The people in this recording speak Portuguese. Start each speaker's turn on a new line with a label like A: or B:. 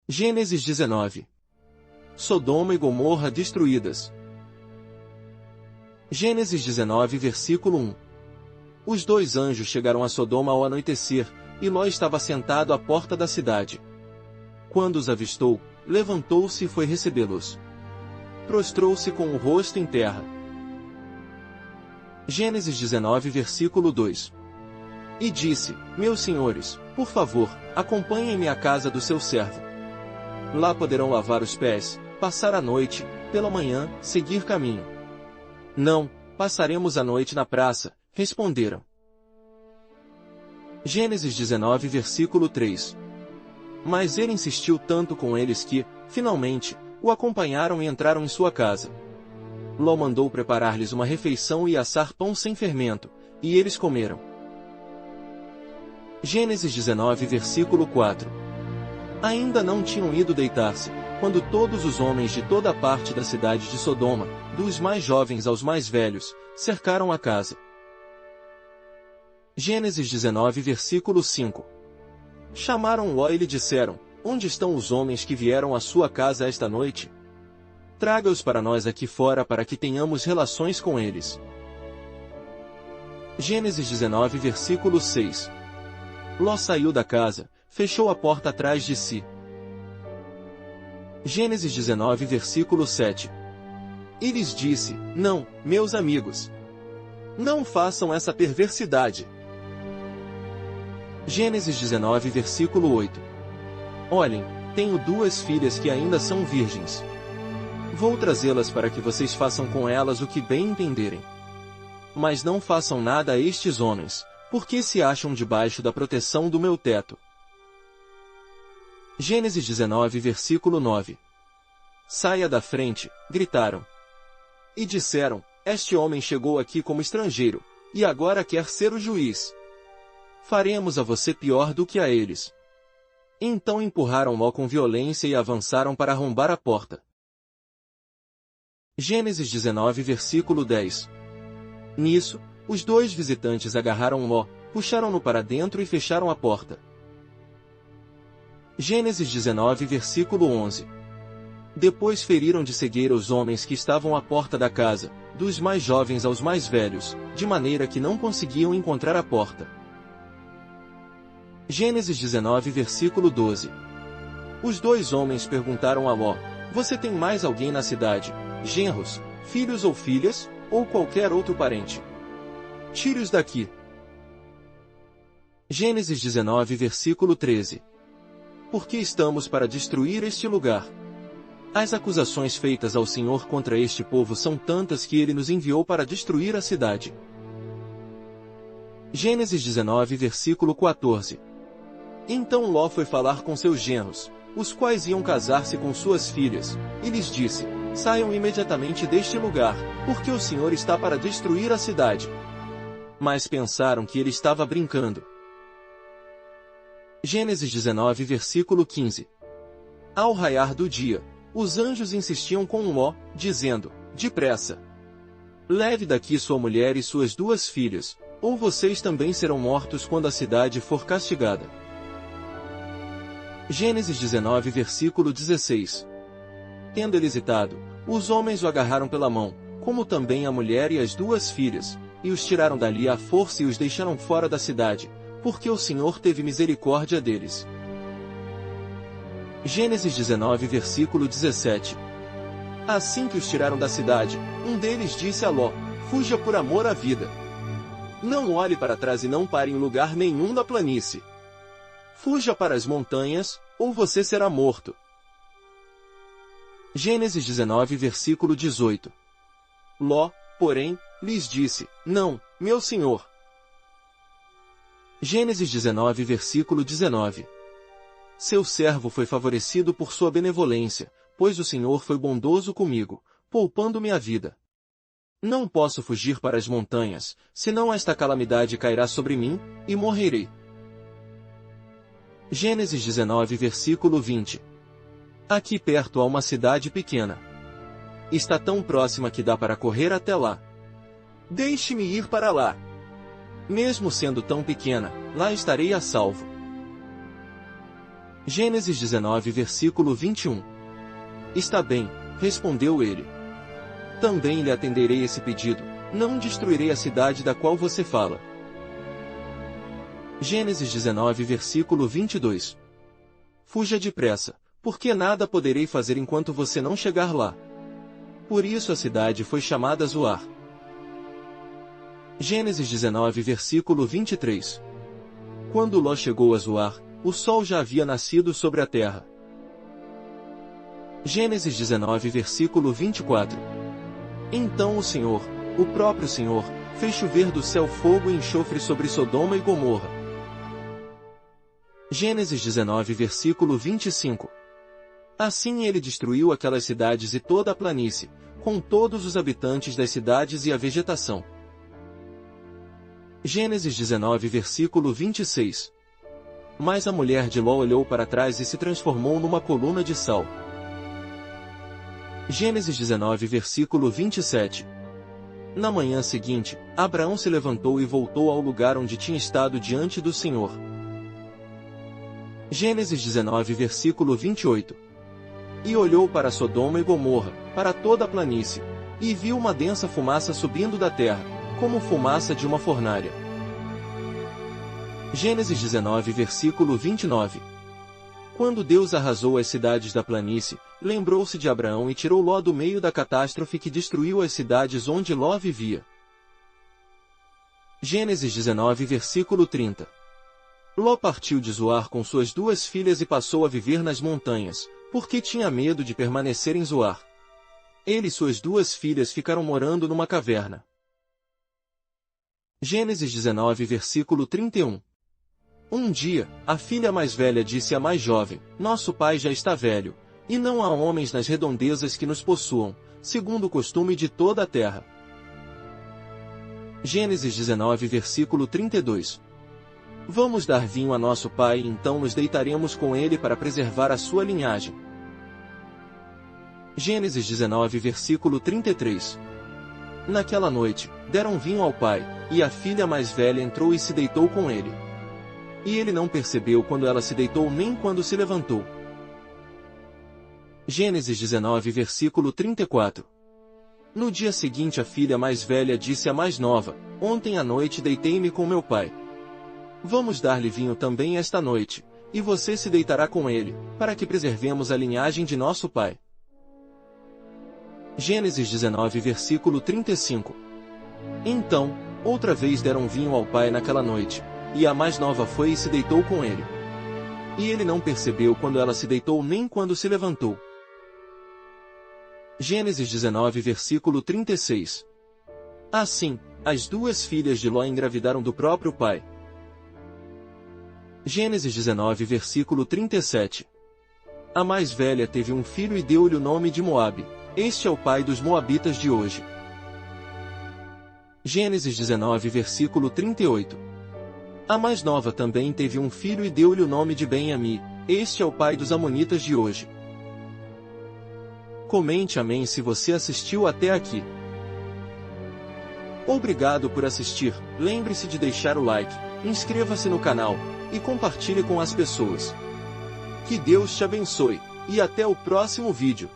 A: Gênesis 19. Sodoma e Gomorra destruídas. Gênesis 19 versículo 1. Os dois anjos chegaram a Sodoma ao anoitecer, e Ló estava sentado à porta da cidade. Quando os avistou, levantou-se e foi recebê-los. Prostrou-se com o rosto em terra. Gênesis 19 versículo 2. E disse: Meus senhores, por favor, acompanhem-me à casa do seu servo. Lá poderão lavar os pés, passar a noite, pela manhã, seguir caminho. Não, passaremos a noite na praça, responderam. Gênesis 19 versículo 3. Mas ele insistiu tanto com eles que, finalmente, o acompanharam e entraram em sua casa. Ló mandou preparar-lhes uma refeição e assar pão sem fermento, e eles comeram. Gênesis 19 versículo 4. Ainda não tinham ido deitar-se, quando todos os homens de toda a parte da cidade de Sodoma, dos mais jovens aos mais velhos, cercaram a casa. Gênesis 19 versículo 5. Chamaram Ló e lhe disseram: Onde estão os homens que vieram à sua casa esta noite? Traga-os para nós aqui fora para que tenhamos relações com eles. Gênesis 19 versículo 6. Ló saiu da casa, fechou a porta atrás de si. Gênesis 19 versículo 7. E lhes disse: Não, meus amigos. Não façam essa perversidade. Gênesis 19 versículo 8. Olhem, tenho duas filhas que ainda são virgens. Vou trazê-las para que vocês façam com elas o que bem entenderem. Mas não façam nada a estes homens, porque se acham debaixo da proteção do meu teto. Gênesis 19 versículo 9. Saia da frente, gritaram. E disseram: Este homem chegou aqui como estrangeiro, e agora quer ser o juiz. Faremos a você pior do que a eles. Então empurraram Ló com violência e avançaram para arrombar a porta. Gênesis 19 versículo 10. Nisso, os dois visitantes agarraram Ló, puxaram-no para dentro e fecharam a porta. Gênesis 19 versículo 11. Depois feriram de cegueira os homens que estavam à porta da casa, dos mais jovens aos mais velhos, de maneira que não conseguiam encontrar a porta. Gênesis 19 versículo 12. Os dois homens perguntaram a Ló: Você tem mais alguém na cidade, genros, filhos ou filhas, ou qualquer outro parente? Tire-os daqui. Gênesis 19 versículo 13. Porque estamos para destruir este lugar. As acusações feitas ao Senhor contra este povo são tantas que ele nos enviou para destruir a cidade. Gênesis 19 versículo 14. Então Ló foi falar com seus genros, os quais iam casar-se com suas filhas, e lhes disse: Saiam imediatamente deste lugar, porque o Senhor está para destruir a cidade. Mas pensaram que ele estava brincando. Gênesis 19 versículo 15. Ao raiar do dia, os anjos insistiam com Ló, dizendo: Depressa! Leve daqui sua mulher e suas duas filhas, ou vocês também serão mortos quando a cidade for castigada. Gênesis 19 versículo 16. Tendo ele hesitado, os homens o agarraram pela mão, como também a mulher e as duas filhas, e os tiraram dali à força e os deixaram fora da cidade, porque o Senhor teve misericórdia deles. Gênesis 19 versículo 17. Assim que os tiraram da cidade, um deles disse a Ló: Fuja por amor à vida. Não olhe para trás e não pare em lugar nenhum da planície. Fuja para as montanhas, ou você será morto. Gênesis 19 versículo 18. Ló, porém, lhes disse: Não, meu senhor. Gênesis 19 versículo 19. Seu servo foi favorecido por sua benevolência, pois o Senhor foi bondoso comigo, poupando-me a vida. Não posso fugir para as montanhas, senão esta calamidade cairá sobre mim, e morrerei. Gênesis 19 versículo 20. Aqui perto há uma cidade pequena. Está tão próxima que dá para correr até lá. Deixe-me ir para lá. Mesmo sendo tão pequena, lá estarei a salvo. Gênesis 19 versículo 21. Está bem, respondeu ele. Também lhe atenderei esse pedido, não destruirei a cidade da qual você fala. Gênesis 19 versículo 22. Fuja depressa, porque nada poderei fazer enquanto você não chegar lá. Por isso a cidade foi chamada Zoar. Gênesis 19 versículo 23. Quando Ló chegou a Zoar, o sol já havia nascido sobre a terra. Gênesis 19 versículo 24. Então o Senhor, o próprio Senhor, fez chover do céu fogo e enxofre sobre Sodoma e Gomorra. Gênesis 19 versículo 25. Assim ele destruiu aquelas cidades e toda a planície, com todos os habitantes das cidades e a vegetação. Gênesis 19 versículo 26. Mas a mulher de Ló olhou para trás e se transformou numa coluna de sal. Gênesis 19 versículo 27. Na manhã seguinte, Abraão se levantou e voltou ao lugar onde tinha estado diante do Senhor. Gênesis 19 versículo 28. E olhou para Sodoma e Gomorra, para toda a planície, e viu uma densa fumaça subindo da terra, como fumaça de uma fornalha. Gênesis 19 versículo 29. Quando Deus arrasou as cidades da planície, lembrou-se de Abraão e tirou Ló do meio da catástrofe que destruiu as cidades onde Ló vivia. Gênesis 19 versículo 30. Ló partiu de Zoar com suas 2 filhas e passou a viver nas montanhas, porque tinha medo de permanecer em Zoar. Ele e suas 2 filhas ficaram morando numa caverna. Gênesis 19 versículo 31. Um dia, a filha mais velha disse à mais jovem: Nosso pai já está velho, e não há homens nas redondezas que nos possuam, segundo o costume de toda a terra. Gênesis 19 versículo 32. Vamos dar vinho a nosso pai e então nos deitaremos com ele para preservar a sua linhagem. Gênesis 19 versículo 33. Naquela noite, deram vinho ao pai, e a filha mais velha entrou e se deitou com ele. E ele não percebeu quando ela se deitou nem quando se levantou. Gênesis 19 versículo 34. No dia seguinte a filha mais velha disse à mais nova: Ontem à noite deitei-me com meu pai. Vamos dar-lhe vinho também esta noite, e você se deitará com ele, para que preservemos a linhagem de nosso pai. Gênesis 19 versículo 35. Então, outra vez deram vinho ao pai naquela noite, e a mais nova foi e se deitou com ele. E ele não percebeu quando ela se deitou nem quando se levantou. Gênesis 19 versículo 36. Assim, as 2 filhas de Ló engravidaram do próprio pai. Gênesis 19 versículo 37. A mais velha teve um filho e deu-lhe o nome de Moabe. Este é o pai dos moabitas de hoje. Gênesis 19 versículo 38. A mais nova também teve um filho e deu-lhe o nome de Ben-Ami. Este é o pai dos amonitas de hoje. Comente amém se você assistiu até aqui. Obrigado por assistir, lembre-se de deixar o like, inscreva-se no canal, e compartilhe com as pessoas. Que Deus te abençoe, e até o próximo vídeo.